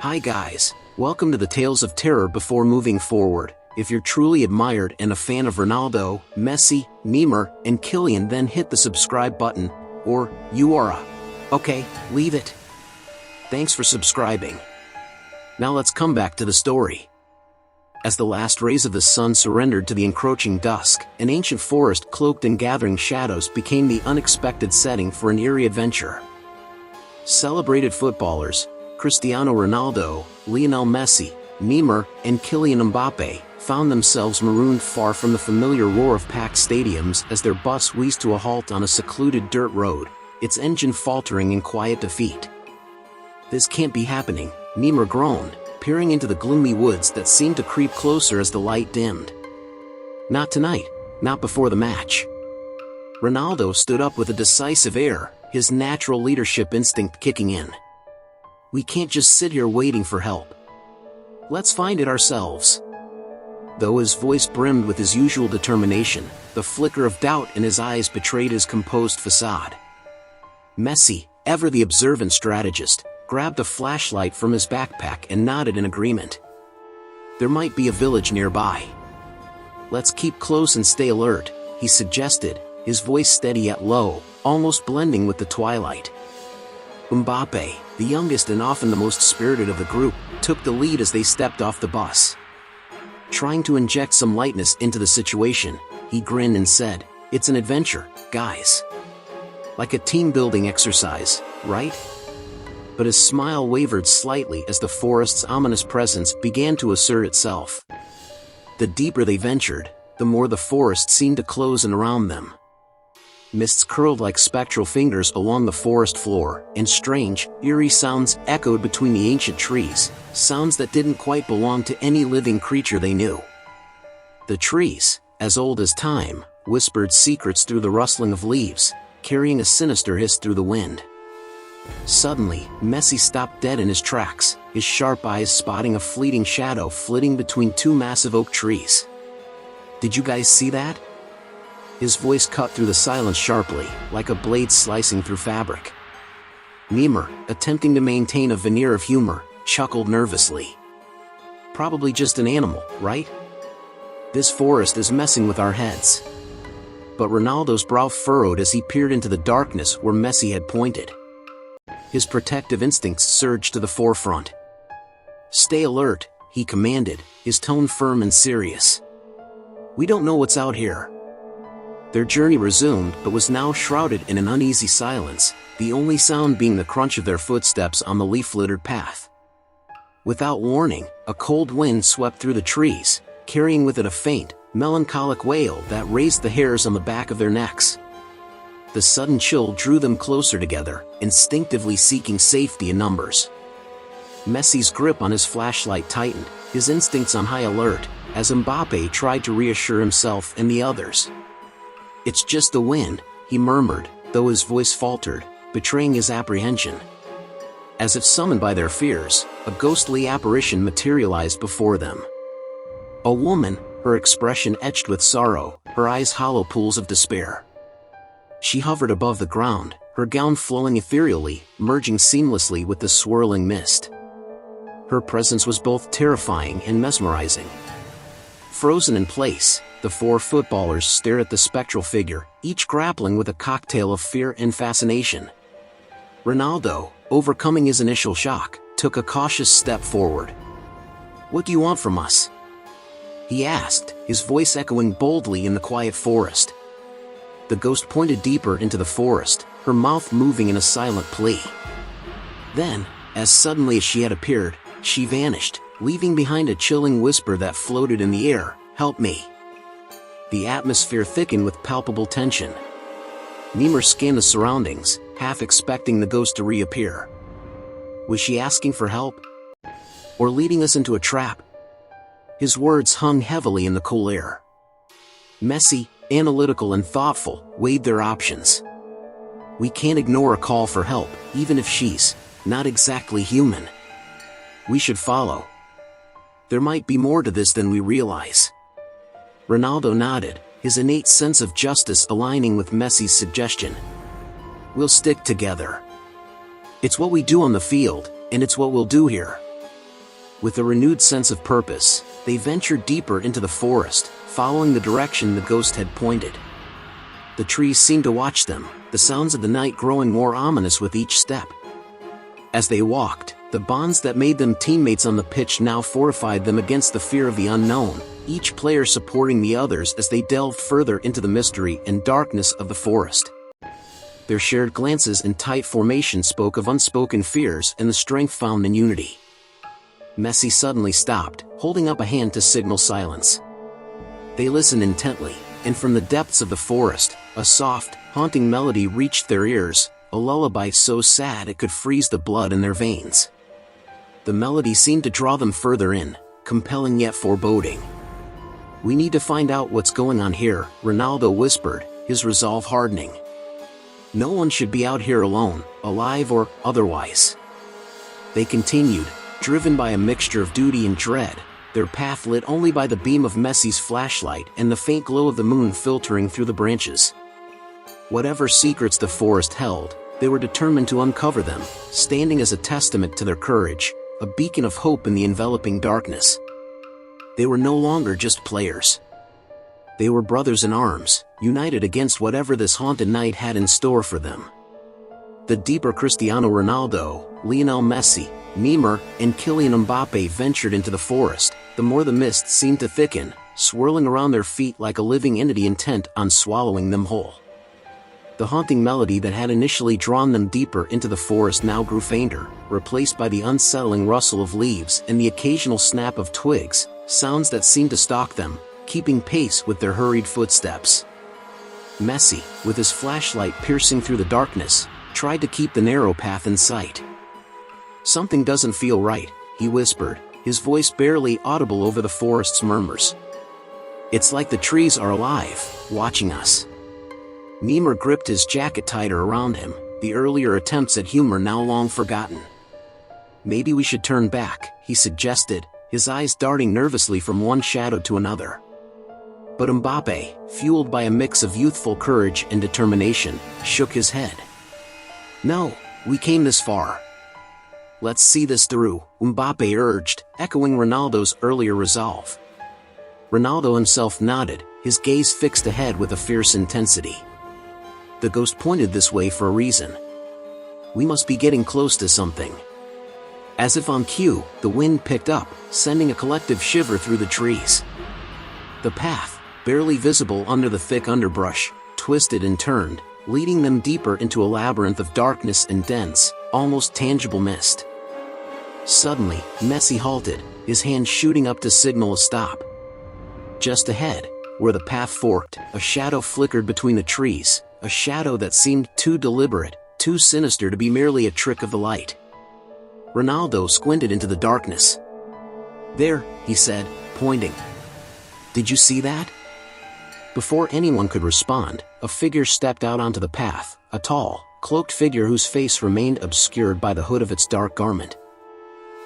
Hi guys, welcome to the Tales of Terror. Before moving forward, if you're truly admired and a fan of Ronaldo, Messi, Neymar, and Kylian, then hit the subscribe button, or you are okay, leave it. Thanks for subscribing. Now let's come back to the story. As the last rays of the sun surrendered to the encroaching dusk, an ancient forest cloaked in gathering shadows became the unexpected setting for an eerie adventure. Celebrated footballers, Cristiano Ronaldo, Lionel Messi, Neymar, and Kylian Mbappe, found themselves marooned far from the familiar roar of packed stadiums as their bus wheezed to a halt on a secluded dirt road, its engine faltering in quiet defeat. "This can't be happening," Neymar groaned, peering into the gloomy woods that seemed to creep closer as the light dimmed. "Not tonight, not before the match." Ronaldo stood up with a decisive air, his natural leadership instinct kicking in. "We can't just sit here waiting for help. Let's find it ourselves." Though his voice brimmed with his usual determination, the flicker of doubt in his eyes betrayed his composed facade. Messi, ever the observant strategist, grabbed a flashlight from his backpack and nodded in agreement. "There might be a village nearby. Let's keep close and stay alert," he suggested, his voice steady yet low, almost blending with the twilight. Mbappe, the youngest and often the most spirited of the group, took the lead as they stepped off the bus. Trying to inject some lightness into the situation, he grinned and said, "It's an adventure, guys. Like a team-building exercise, right?" But his smile wavered slightly as the forest's ominous presence began to assert itself. The deeper they ventured, the more the forest seemed to close in around them. Mists curled like spectral fingers along the forest floor, and strange, eerie sounds echoed between the ancient trees, sounds that didn't quite belong to any living creature they knew. The trees, as old as time, whispered secrets through the rustling of leaves, carrying a sinister hiss through the wind. Suddenly, Messi stopped dead in his tracks, his sharp eyes spotting a fleeting shadow flitting between two massive oak trees. "Did you guys see that?" His voice cut through the silence sharply, like a blade slicing through fabric. Neymar, attempting to maintain a veneer of humor, chuckled nervously. "Probably just an animal, right? This forest is messing with our heads." But Ronaldo's brow furrowed as he peered into the darkness where Messi had pointed. His protective instincts surged to the forefront. "Stay alert," he commanded, his tone firm and serious. "We don't know what's out here." Their journey resumed but was now shrouded in an uneasy silence, the only sound being the crunch of their footsteps on the leaf-littered path. Without warning, a cold wind swept through the trees, carrying with it a faint, melancholic wail that raised the hairs on the back of their necks. The sudden chill drew them closer together, instinctively seeking safety in numbers. Messi's grip on his flashlight tightened, his instincts on high alert, as Mbappe tried to reassure himself and the others. "It's just the wind," he murmured, though his voice faltered, betraying his apprehension. As if summoned by their fears, a ghostly apparition materialized before them. A woman, her expression etched with sorrow, her eyes hollow pools of despair. She hovered above the ground, her gown flowing ethereally, merging seamlessly with the swirling mist. Her presence was both terrifying and mesmerizing. Frozen in place, the four footballers stared at the spectral figure, each grappling with a cocktail of fear and fascination. Ronaldo, overcoming his initial shock, took a cautious step forward. "What do you want from us?" he asked, his voice echoing boldly in the quiet forest. The ghost pointed deeper into the forest, her mouth moving in a silent plea. Then, as suddenly as she had appeared, she vanished, leaving behind a chilling whisper that floated in the air, "Help me." The atmosphere thickened with palpable tension. Neymar scanned the surroundings, half expecting the ghost to reappear. Was she asking for help? Or leading us into a trap? His words hung heavily in the cool air. Messi, analytical and thoughtful, weighed their options. "We can't ignore a call for help, even if she's not exactly human. We should follow. There might be more to this than we realize." Ronaldo nodded, his innate sense of justice aligning with Messi's suggestion. "We'll stick together. It's what we do on the field, and it's what we'll do here." With a renewed sense of purpose, they ventured deeper into the forest, following the direction the ghost had pointed. The trees seemed to watch them, the sounds of the night growing more ominous with each step. As they walked, the bonds that made them teammates on the pitch now fortified them against the fear of the unknown, each player supporting the others as they delved further into the mystery and darkness of the forest. Their shared glances and tight formation spoke of unspoken fears and the strength found in unity. Messi suddenly stopped, holding up a hand to signal silence. They listened intently, and from the depths of the forest, a soft, haunting melody reached their ears, a lullaby so sad it could freeze the blood in their veins. The melody seemed to draw them further in, compelling yet foreboding. "We need to find out what's going on here," Ronaldo whispered, his resolve hardening. "No one should be out here alone, alive or otherwise." They continued, driven by a mixture of duty and dread, their path lit only by the beam of Messi's flashlight and the faint glow of the moon filtering through the branches. Whatever secrets the forest held, they were determined to uncover them, standing as a testament to their courage, a beacon of hope in the enveloping darkness. They were no longer just players. They were brothers in arms, united against whatever this haunted night had in store for them. The deeper Cristiano Ronaldo, Lionel Messi, Neymar, and Kylian Mbappe ventured into the forest, the more the mist seemed to thicken, swirling around their feet like a living entity intent on swallowing them whole. The haunting melody that had initially drawn them deeper into the forest now grew fainter, replaced by the unsettling rustle of leaves and the occasional snap of twigs, sounds that seemed to stalk them, keeping pace with their hurried footsteps. Messi, with his flashlight piercing through the darkness, tried to keep the narrow path in sight. "Something doesn't feel right," he whispered, his voice barely audible over the forest's murmurs. "It's like the trees are alive, watching us." Neymar gripped his jacket tighter around him, the earlier attempts at humor now long forgotten. "Maybe we should turn back," he suggested, his eyes darting nervously from one shadow to another. But Mbappe, fueled by a mix of youthful courage and determination, shook his head. "No, we came this far. Let's see this through," Mbappe urged, echoing Ronaldo's earlier resolve. Ronaldo himself nodded, his gaze fixed ahead with a fierce intensity. "The ghost pointed this way for a reason. We must be getting close to something." As if on cue, the wind picked up, sending a collective shiver through the trees. The path, barely visible under the thick underbrush, twisted and turned, leading them deeper into a labyrinth of darkness and dense, almost tangible mist. Suddenly, Messi halted, his hand shooting up to signal a stop. Just ahead, where the path forked, a shadow flickered between the trees, a shadow that seemed too deliberate, too sinister to be merely a trick of the light. Ronaldo squinted into the darkness. "There," he said, pointing. "Did you see that?" Before anyone could respond, a figure stepped out onto the path, a tall, cloaked figure whose face remained obscured by the hood of its dark garment.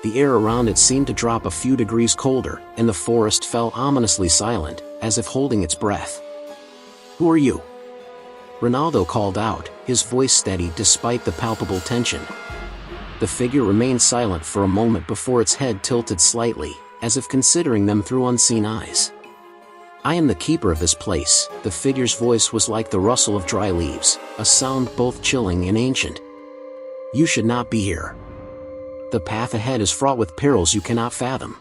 The air around it seemed to drop a few degrees colder, and the forest fell ominously silent, as if holding its breath. "Who are you?" Ronaldo called out, his voice steady despite the palpable tension. The figure remained silent for a moment before its head tilted slightly, as if considering them through unseen eyes. "I am the keeper of this place," the figure's voice was like the rustle of dry leaves, a sound both chilling and ancient. "You should not be here. The path ahead is fraught with perils you cannot fathom."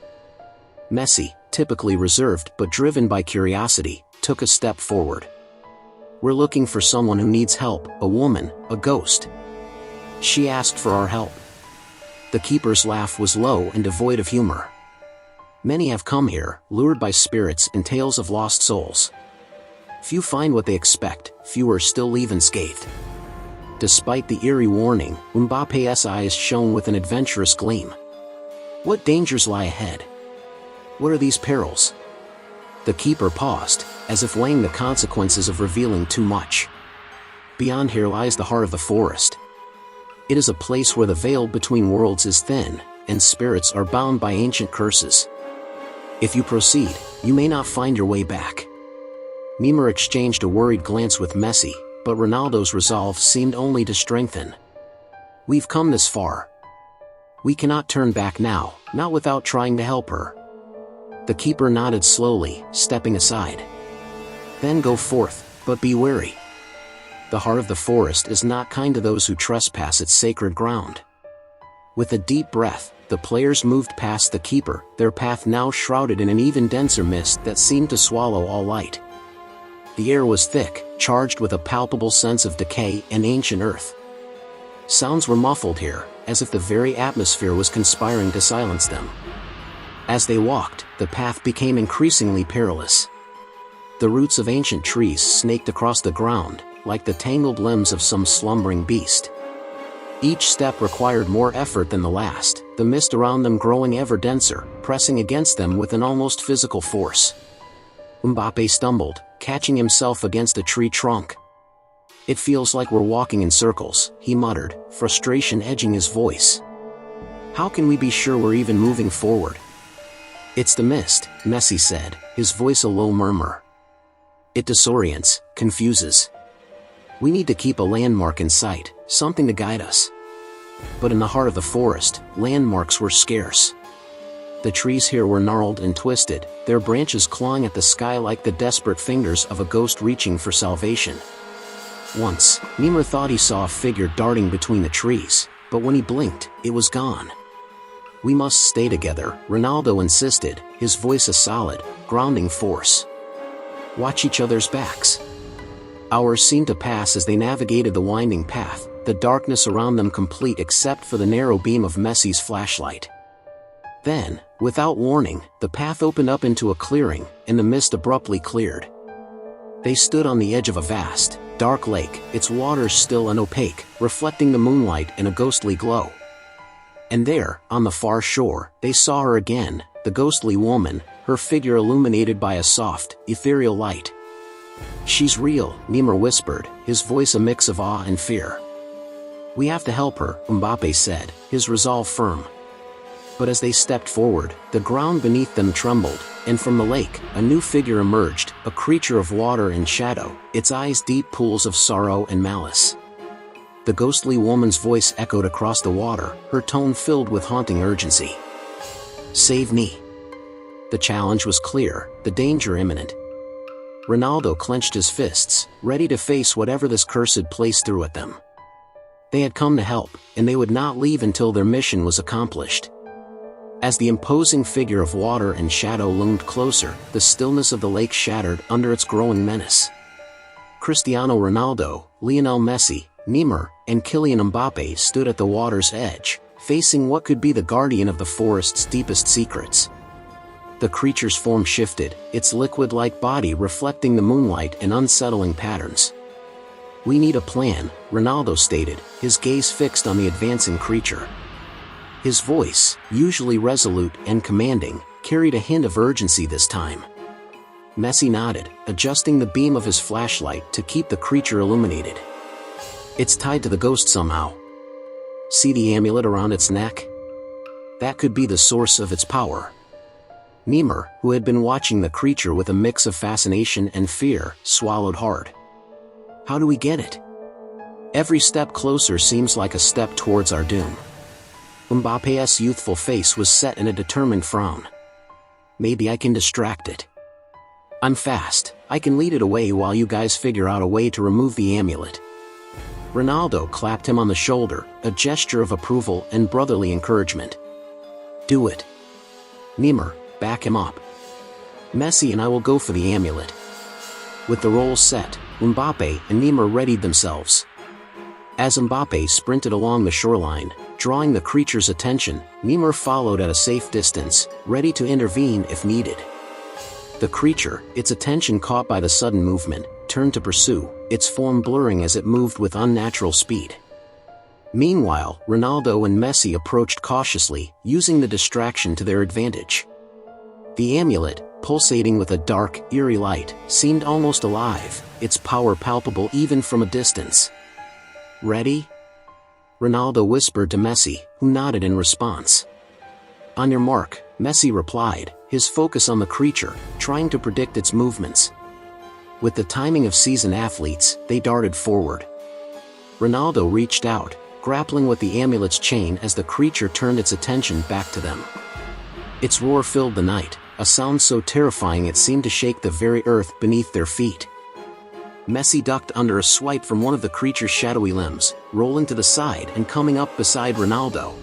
Messi, typically reserved but driven by curiosity, took a step forward. "We're looking for someone who needs help, a woman, a ghost. She asked for our help." The keeper's laugh was low and devoid of humor. "Many have come here, lured by spirits and tales of lost souls. Few find what they expect, fewer still leave unscathed." Despite the eerie warning, Mbappe's eyes shone with an adventurous gleam. "What dangers lie ahead? What are these perils?" The keeper paused, as if weighing the consequences of revealing too much. "Beyond here lies the heart of the forest. It is a place where the veil between worlds is thin, and spirits are bound by ancient curses. If you proceed, you may not find your way back." Neymar exchanged a worried glance with Messi, but Ronaldo's resolve seemed only to strengthen. "We've come this far. We cannot turn back now, not without trying to help her. The keeper nodded slowly, stepping aside. Then go forth, but be wary. The heart of the forest is not kind to those who trespass its sacred ground. With a deep breath, the players moved past the keeper, their path now shrouded in an even denser mist that seemed to swallow all light. The air was thick, charged with a palpable sense of decay and ancient earth. Sounds were muffled here, as if the very atmosphere was conspiring to silence them. As they walked, the path became increasingly perilous. The roots of ancient trees snaked across the ground, like the tangled limbs of some slumbering beast. Each step required more effort than the last, the mist around them growing ever denser, pressing against them with an almost physical force. Mbappe stumbled, catching himself against a tree trunk. "It feels like we're walking in circles," he muttered, frustration edging his voice. "How can we be sure we're even moving forward?" "It's the mist," Messi said, his voice a low murmur. "It disorients, confuses. We need to keep a landmark in sight, something to guide us." But in the heart of the forest, landmarks were scarce. The trees here were gnarled and twisted, their branches clawing at the sky like the desperate fingers of a ghost reaching for salvation. Once, Neymar thought he saw a figure darting between the trees, but when he blinked, it was gone. "We must stay together," Ronaldo insisted, his voice a solid, grounding force. "Watch each other's backs." Hours seemed to pass as they navigated the winding path, the darkness around them complete except for the narrow beam of Messi's flashlight. Then, without warning, the path opened up into a clearing, and the mist abruptly cleared. They stood on the edge of a vast, dark lake, its waters still and opaque, reflecting the moonlight in a ghostly glow. And there, on the far shore, they saw her again, the ghostly woman, her figure illuminated by a soft, ethereal light. "She's real," Neymar whispered, his voice a mix of awe and fear. "We have to help her," Mbappe said, his resolve firm. But as they stepped forward, the ground beneath them trembled, and from the lake, a new figure emerged, a creature of water and shadow, its eyes deep pools of sorrow and malice. The ghostly woman's voice echoed across the water, her tone filled with haunting urgency. "Save me." The challenge was clear, the danger imminent. Ronaldo clenched his fists, ready to face whatever this cursed place threw at them. They had come to help, and they would not leave until their mission was accomplished. As the imposing figure of water and shadow loomed closer, the stillness of the lake shattered under its growing menace. Cristiano Ronaldo, Lionel Messi, Neymar, and Kylian Mbappe stood at the water's edge, facing what could be the guardian of the forest's deepest secrets. The creature's form shifted, its liquid-like body reflecting the moonlight in unsettling patterns. "We need a plan," Ronaldo stated, his gaze fixed on the advancing creature. His voice, usually resolute and commanding, carried a hint of urgency this time. Messi nodded, adjusting the beam of his flashlight to keep the creature illuminated. "It's tied to the ghost somehow. See the amulet around its neck? That could be the source of its power." Neymar, who had been watching the creature with a mix of fascination and fear, swallowed hard. "How do we get it? Every step closer seems like a step towards our doom." Mbappe's youthful face was set in a determined frown. "Maybe I can distract it. I'm fast, I can lead it away while you guys figure out a way to remove the amulet." Ronaldo clapped him on the shoulder, a gesture of approval and brotherly encouragement. "Do it. Neymar, back him up. Messi and I will go for the amulet." With the roles set, Mbappe and Neymar readied themselves. As Mbappe sprinted along the shoreline, drawing the creature's attention, Neymar followed at a safe distance, ready to intervene if needed. The creature, its attention caught by the sudden movement, turned to pursue, its form blurring as it moved with unnatural speed. Meanwhile, Ronaldo and Messi approached cautiously, using the distraction to their advantage. The amulet, pulsating with a dark, eerie light, seemed almost alive, its power palpable even from a distance. "Ready?" Ronaldo whispered to Messi, who nodded in response. "On your mark," Messi replied, his focus on the creature, trying to predict its movements. With the timing of seasoned athletes, they darted forward. Ronaldo reached out, grappling with the amulet's chain as the creature turned its attention back to them. Its roar filled the night, a sound so terrifying it seemed to shake the very earth beneath their feet. Messi ducked under a swipe from one of the creature's shadowy limbs, rolling to the side and coming up beside Ronaldo.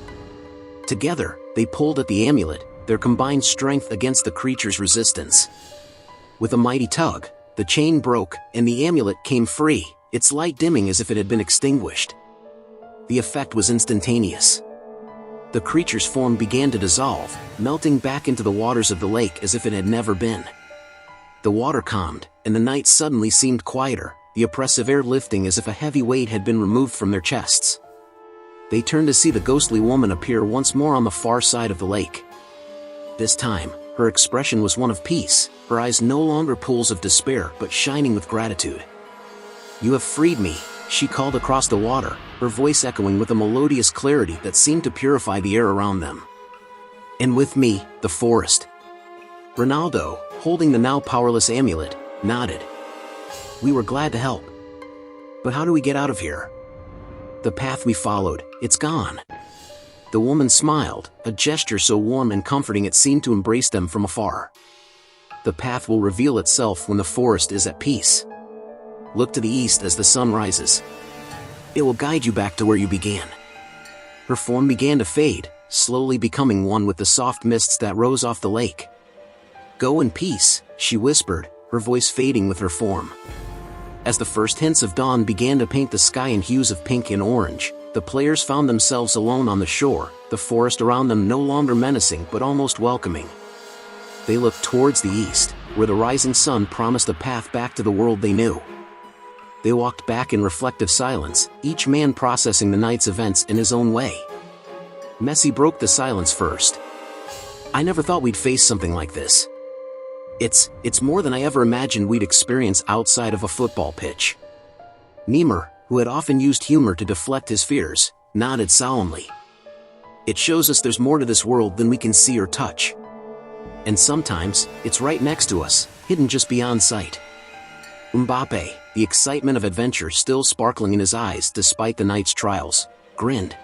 Together, they pulled at the amulet, their combined strength against the creature's resistance. With a mighty tug, the chain broke, and the amulet came free, its light dimming as if it had been extinguished. The effect was instantaneous. The creature's form began to dissolve, melting back into the waters of the lake as if it had never been. The water calmed, and the night suddenly seemed quieter, the oppressive air lifting as if a heavy weight had been removed from their chests. They turned to see the ghostly woman appear once more on the far side of the lake. This time, her expression was one of peace, her eyes no longer pools of despair but shining with gratitude. "You have freed me," she called across the water, her voice echoing with a melodious clarity that seemed to purify the air around them. "And with me, the forest." Ronaldo, holding the now powerless amulet, nodded. "We were glad to help. But how do we get out of here?" "The path we followed, it's gone." The woman smiled, a gesture so warm and comforting it seemed to embrace them from afar. "The path will reveal itself when the forest is at peace. Look to the east as the sun rises. It will guide you back to where you began." Her form began to fade, slowly becoming one with the soft mists that rose off the lake. "Go in peace," she whispered, her voice fading with her form. As the first hints of dawn began to paint the sky in hues of pink and orange, the players found themselves alone on the shore, the forest around them no longer menacing but almost welcoming. They looked towards the east, where the rising sun promised a path back to the world they knew. They walked back in reflective silence, each man processing the night's events in his own way. Messi broke the silence first. "I never thought we'd face something like this. It's more than I ever imagined we'd experience outside of a football pitch." Neymar, who had often used humor to deflect his fears, nodded solemnly. "It shows us there's more to this world than we can see or touch. And sometimes, it's right next to us, hidden just beyond sight." Mbappe, the excitement of adventure still sparkling in his eyes despite the night's trials, grinned.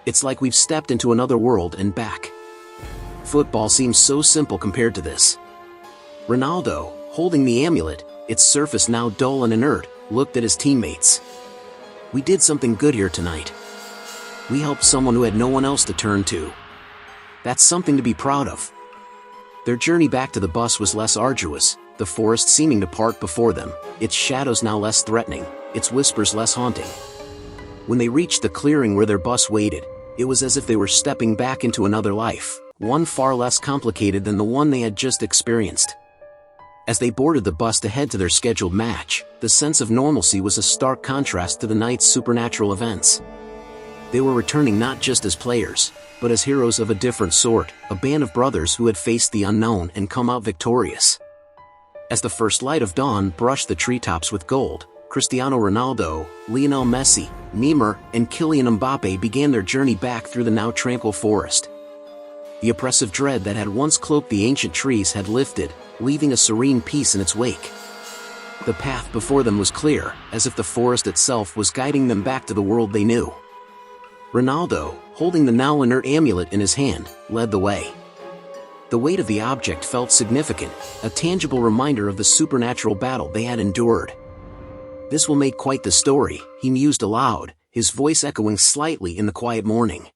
"It's like we've stepped into another world and back. Football seems so simple compared to this." Ronaldo, holding the amulet, its surface now dull and inert, looked at his teammates. "We did something good here tonight. We helped someone who had no one else to turn to. That's something to be proud of." Their journey back to the bus was less arduous, the forest seeming to part before them, its shadows now less threatening, its whispers less haunting. When they reached the clearing where their bus waited, it was as if they were stepping back into another life, one far less complicated than the one they had just experienced. As they boarded the bus to head to their scheduled match, the sense of normalcy was a stark contrast to the night's supernatural events. They were returning not just as players, but as heroes of a different sort, a band of brothers who had faced the unknown and come out victorious. As the first light of dawn brushed the treetops with gold, Cristiano Ronaldo, Lionel Messi, Neymar, and Kylian Mbappe began their journey back through the now tranquil forest. The oppressive dread that had once cloaked the ancient trees had lifted, leaving a serene peace in its wake. The path before them was clear, as if the forest itself was guiding them back to the world they knew. Ronaldo, holding the now inert amulet in his hand, led the way. The weight of the object felt significant, a tangible reminder of the supernatural battle they had endured. "This will make quite the story," he mused aloud, his voice echoing slightly in the quiet morning.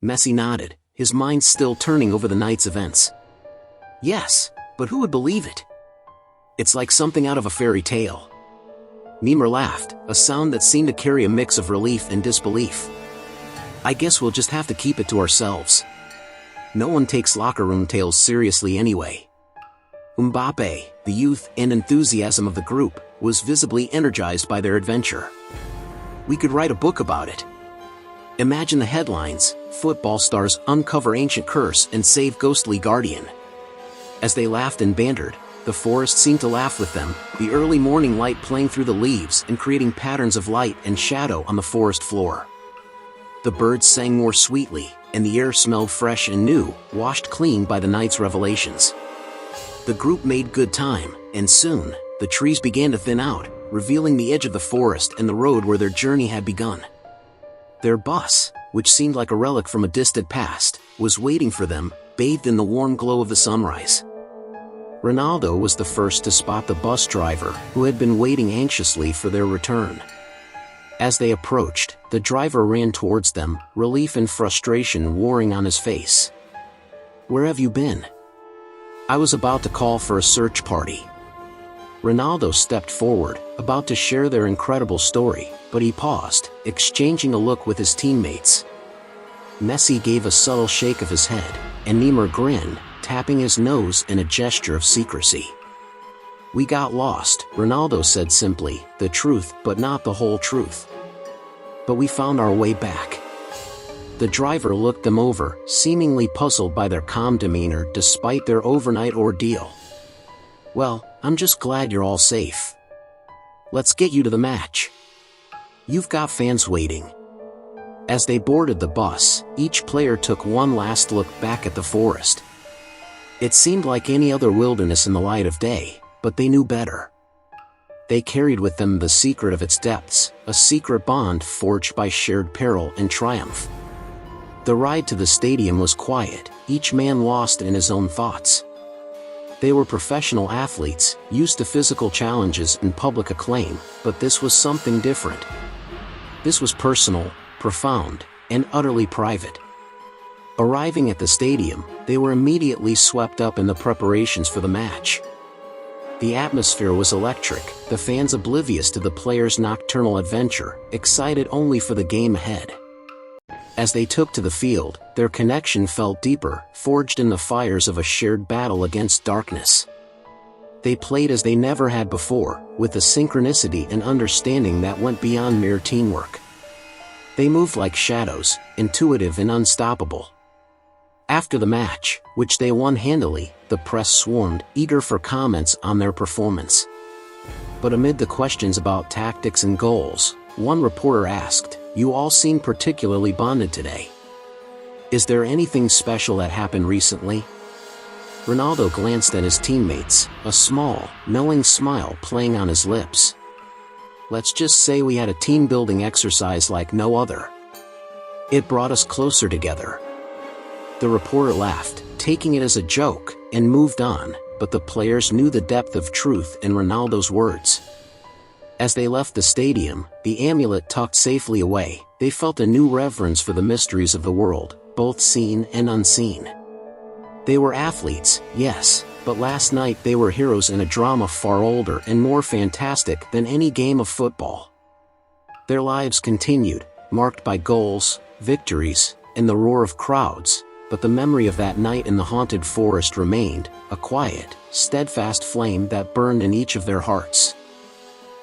Messi nodded, his mind still turning over the night's events. "Yes, but who would believe it? It's like something out of a fairy tale." Neymar laughed, a sound that seemed to carry a mix of relief and disbelief. "I guess we'll just have to keep it to ourselves. No one takes locker room tales seriously anyway." Mbappe, the youth and enthusiasm of the group, was visibly energized by their adventure. "We could write a book about it. Imagine the headlines: football stars uncover ancient curse and save ghostly guardian." As they laughed and bantered, the forest seemed to laugh with them, the early morning light playing through the leaves and creating patterns of light and shadow on the forest floor. The birds sang more sweetly, and the air smelled fresh and new, washed clean by the night's revelations. The group made good time, and soon, the trees began to thin out, revealing the edge of the forest and the road where their journey had begun. Their bus, which seemed like a relic from a distant past, was waiting for them, bathed in the warm glow of the sunrise. Ronaldo was the first to spot the bus driver, who had been waiting anxiously for their return. As they approached, the driver ran towards them, relief and frustration warring on his face. "Where have you been?" "I was about to call for a search party." Ronaldo stepped forward, about to share their incredible story, but he paused, exchanging a look with his teammates. Messi gave a subtle shake of his head, and Neymar grinned, tapping his nose in a gesture of secrecy. "We got lost," Ronaldo said simply, "the truth, but not the whole truth. But we found our way back." The driver looked them over, seemingly puzzled by their calm demeanor despite their overnight ordeal. "Well, I'm just glad you're all safe. Let's get you to the match. You've got fans waiting." As they boarded the bus, each player took one last look back at the forest. It seemed like any other wilderness in the light of day, but they knew better. They carried with them the secret of its depths, a secret bond forged by shared peril and triumph. The ride to the stadium was quiet, each man lost in his own thoughts. They were professional athletes, used to physical challenges and public acclaim, but this was something different. This was personal, profound, and utterly private. Arriving at the stadium, they were immediately swept up in the preparations for the match. The atmosphere was electric, the fans oblivious to the players' nocturnal adventure, excited only for the game ahead. As they took to the field, their connection felt deeper, forged in the fires of a shared battle against darkness. They played as they never had before, with a synchronicity and understanding that went beyond mere teamwork. They moved like shadows, intuitive and unstoppable. After the match, which they won handily, the press swarmed, eager for comments on their performance. But amid the questions about tactics and goals, one reporter asked, "You all seem particularly bonded today. Is there anything special that happened recently?" Ronaldo glanced at his teammates, a small, knowing smile playing on his lips. "Let's just say we had a team-building exercise like no other. It brought us closer together." The reporter laughed, taking it as a joke, and moved on, but the players knew the depth of truth in Ronaldo's words. As they left the stadium, the amulet tucked safely away, they felt a new reverence for the mysteries of the world, both seen and unseen. They were athletes, yes, but last night they were heroes in a drama far older and more fantastic than any game of football. Their lives continued, marked by goals, victories, and the roar of crowds, but the memory of that night in the haunted forest remained, a quiet, steadfast flame that burned in each of their hearts.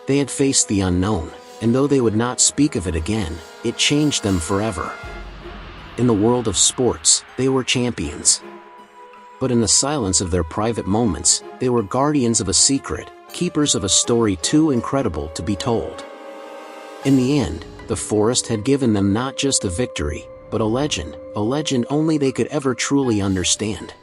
They had faced the unknown, and though they would not speak of it again, it changed them forever. In the world of sports, they were champions. But in the silence of their private moments, they were guardians of a secret, keepers of a story too incredible to be told. In the end, the forest had given them not just a victory, but a legend only they could ever truly understand.